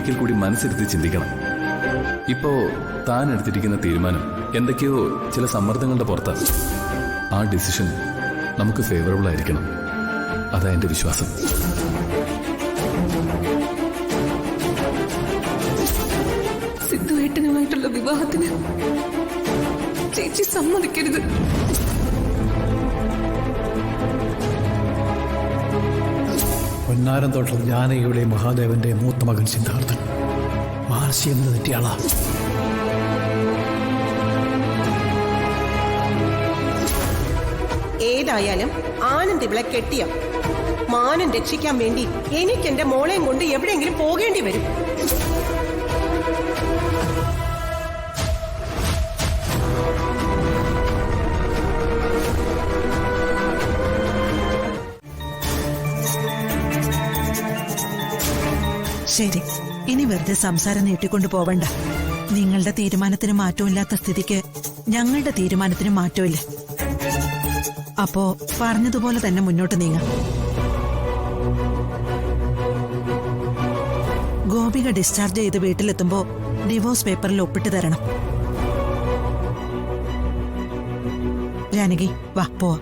ഒരിക്കൽ കൂടി മനസ്സിരുത്തി ചിന്തിക്കണം. ഇപ്പോ താൻ എടുത്തിരിക്കുന്ന തീരുമാനം എന്തൊക്കെയോ ചില സമ്മർദ്ദങ്ങളുടെ പുറത്താണ്. ആ ഡിസിഷൻ നമുക്ക് ഫേവറബിൾ ആയിരിക്കണം. അതാ എന്റെ വിശ്വാസം. സിദ്ധുവേട്ടനുമായിട്ടുള്ള വിവാഹത്തിന് ചേച്ചി സമ്മതിക്കരുത്. പൊന്നാരം തോട്ടം ജാനകിയുടെ മഹാദേവന്റെ മൂത്ത മകൻ സിദ്ധാർത്ഥൻ മാനസി എന്ന് തെറ്റിയാളാ. ഏതായാലും ആനന്ദ് ഇവളെ കെട്ടിയ മാനം രക്ഷിക്കാൻ വേണ്ടി എനിക്ക് എന്റെ മോളെയും കൊണ്ട് എവിടെയെങ്കിലും പോകേണ്ടി വരും. ശരി, ഇനി വെറുതെ സംസാരം നീട്ടിക്കൊണ്ടു പോവണ്ട. നിങ്ങളുടെ തീരുമാനത്തിന് മാറ്റമില്ലാത്ത സ്ഥിതിക്ക് ഞങ്ങളുടെ തീരുമാനത്തിന് മാറ്റമില്ല. അപ്പോ പറഞ്ഞതുപോലെ തന്നെ മുന്നോട്ട് നീങ്ങാം. ഗോപിക ഡിസ്ചാർജ് ചെയ്ത് വീട്ടിലെത്തുമ്പോ ഡിവോഴ്സ് പേപ്പറിൽ ഒപ്പിട്ട് തരണം. ജാനകി വാ പോവാ.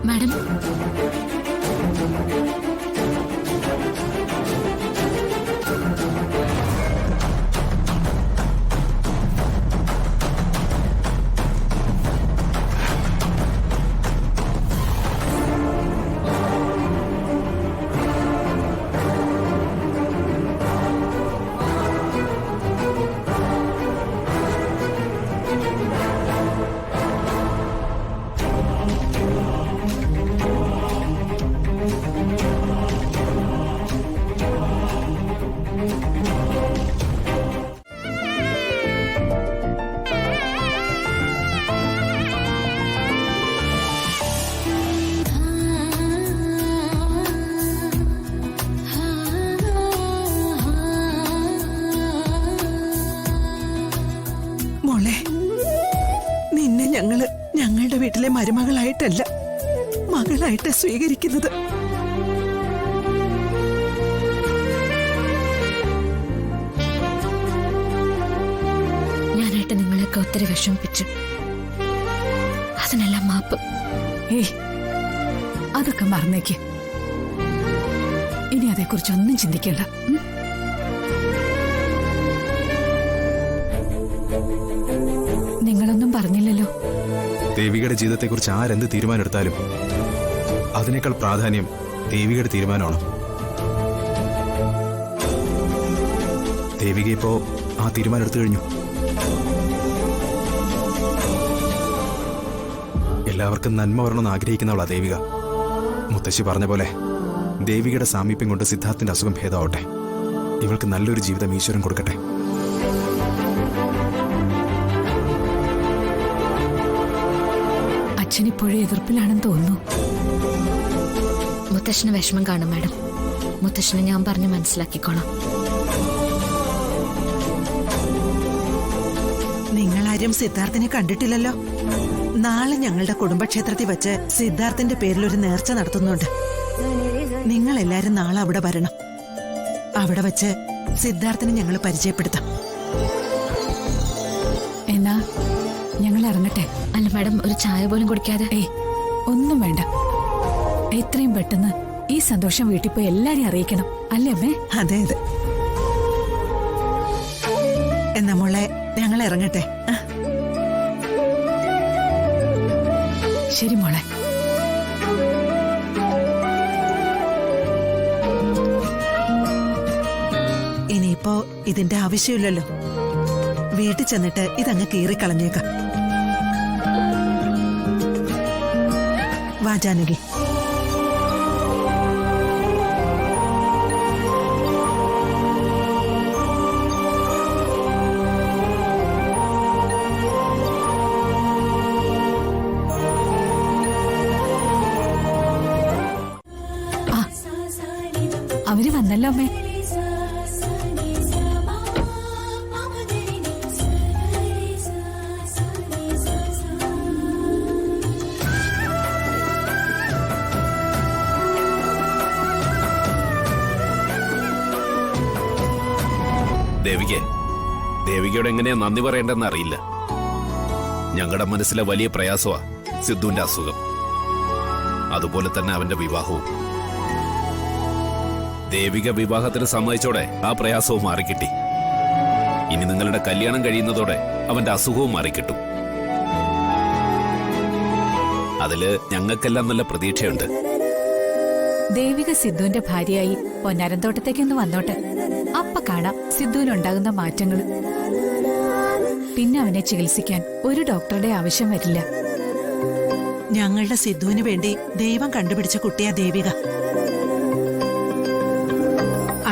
മാഡം, മോളെ, നിന്നെ ഞങ്ങളുടെ വീട്ടിലെ മരുമകളായിട്ടല്ല, മകളായിട്ട് സ്വീകരിക്കുന്നത്. ഞാനായിട്ട് നിങ്ങളെയൊക്കെ ഒത്തിരി വിഷമിപ്പിച്ചു. അതിനെല്ലാം മാപ്പ്. അതൊക്കെ മറന്നേക്ക്. ഇനി അതേക്കുറിച്ചൊന്നും ചിന്തിക്കണ്ട. നിങ്ങളൊന്നും പറഞ്ഞില്ലല്ലോ. ദേവികയുടെ ജീവിതത്തെക്കുറിച്ച് ആരെന്ത് തീരുമാനം എടുത്താലും അതിനേക്കാൾ പ്രാധാന്യം ദേവികയുടെ തീരുമാനമാണ്. ദേവിക ഇപ്പോ ആ തീരുമാനം എടുത്തു കഴിഞ്ഞു. എല്ലാവർക്കും നന്മ വരണമെന്ന് ആഗ്രഹിക്കുന്നവളാ ദേവിക. മുത്തശ്ശി പറഞ്ഞ പോലെ ദേവികയുടെ സാമീപ്യം കൊണ്ട് സിദ്ധാർത്ഥിന്റെ അസുഖം ഭേദമാവട്ടെ. ഇവൾക്ക് നല്ലൊരു ജീവിതം ഈശ്വരൻ കൊടുക്കട്ടെ. അച്ഛനിപ്പോഴും എതിർപ്പിലാണെന്ന് തോന്നുന്നു. മുത്തശ്ശന് വിഷമം കാണും മാഡം. മുത്തശ്ശനെ ഞാൻ പറഞ്ഞ് മനസ്സിലാക്കിക്കോളാം. നിങ്ങളാരും സിദ്ധാർത്ഥിനെ കണ്ടിട്ടില്ലല്ലോ. നാളെ ഞങ്ങളുടെ കുടുംബക്ഷേത്രത്തിൽ വെച്ച് സിദ്ധാർത്ഥിന്റെ പേരിൽ ഒരു നേർച്ച നടത്തുന്നുണ്ട്. നിങ്ങളെല്ലാരും നാളെ അവിടെ വരണം. അവിടെ വെച്ച് സിദ്ധാർത്ഥിനെ ഞങ്ങൾ പരിചയപ്പെടുത്താം. എന്നാ ഞങ്ങൾ ഇറങ്ങട്ടെ. അല്ല മാഡം, ഒരു ചായ പോലും കുടിക്കാതെ? ഒന്നും വേണ്ട. എത്രയും പെട്ടെന്ന് ഈ സന്തോഷം വീട്ടിൽ പോയി എല്ലാരെയും അറിയിക്കണം, അല്ലേ അമ്മേ? അതെ അതെ. എന്നാ മോളെ, ഞങ്ങൾ ഇറങ്ങട്ടെ. ശരി മോളെ. ഇനിയിപ്പോ ഇതിന്റെ ആവശ്യമില്ലല്ലോ. വീട്ടിൽ ചെന്നിട്ട് ഇതങ്ങ് കീറിക്കളഞ്ഞേക്കാം. വാ ജാനകി. അവര് വന്നല്ലോ അമ്മേ. ദേവികയോട് എങ്ങനെയാ നന്ദി പറയേണ്ടെന്ന് അറിയില്ല. ഞങ്ങളുടെ മനസ്സിലെ വലിയ പ്രയാസമാ സിദ്ധുവിന്റെ അസുഖം, അതുപോലെ തന്നെ അവന്റെ വിവാഹവും. ദേവിക വിവാഹത്തിന് സമ്മതിച്ചോടെ ആ പ്രയാസവും മാറിക്കിട്ടി. ഇനി നിങ്ങളുടെ കല്യാണം കഴിയുന്നതോടെ അവന്റെ അസുഖവും മാറിക്കിട്ടും. അതില് ഞങ്ങൾക്കെല്ലാം നല്ല പ്രതീക്ഷയുണ്ട്. ദേവിക സിദ്ധുവിന്റെ ഭാര്യയായി പൊന്നാരന്തോട്ടത്തേക്കൊന്ന് വന്നോട്ടെ. അപ്പ കാണാം സിദ്ധുവിനുണ്ടാകുന്ന മാറ്റങ്ങൾ. പിന്നെ അവനെ ചികിത്സിക്കാൻ ഒരു ഡോക്ടറുടെ ആവശ്യം വരില്ല. ഞങ്ങളുടെ സിദ്ധുവിന് വേണ്ടി ദൈവം കണ്ടുപിടിച്ച കുട്ടിയാ ദേവിക.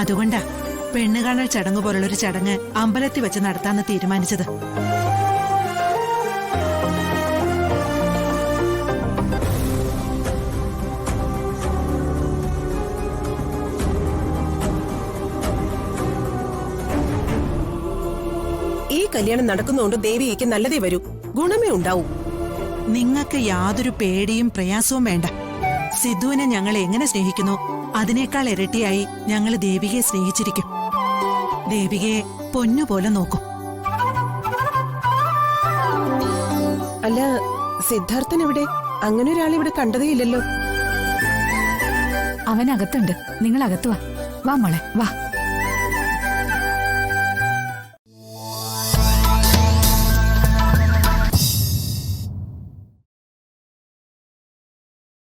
അതുകൊണ്ടാ പെണ്ണുകാണൽ ചടങ്ങ് പോലുള്ളൊരു ചടങ്ങ് അമ്പലത്തിൽ വെച്ച് നടത്താന്ന് തീരുമാനിച്ചത്. ഈ കല്യാണം നടക്കുന്നതുകൊണ്ട് ദേവികയ്ക്ക് നല്ലതേ വരൂ, ഗുണമേ ഉണ്ടാവൂ. നിങ്ങൾക്ക് യാതൊരു പേടിയും പ്രയാസവും വേണ്ട. സിദ്ധുവിനെ ഞങ്ങൾ എങ്ങനെ സ്നേഹിക്കുന്നു അതിനേക്കാൾ ഇരട്ടിയായി ഞങ്ങൾ ദേവികയെ സ്നേഹിച്ചിരിക്കും. ദേവികയെ പൊന്നുപോലെ നോക്കും. അല്ല, സിദ്ധാർത്ഥൻ എവിടെ? അങ്ങനെ ഒരാളിവിടെ കണ്ടതേ ഇല്ലല്ലോ. അവനകത്തുണ്ട്. നിങ്ങൾ അകത്ത് വാ. വാ മോളെ വാ.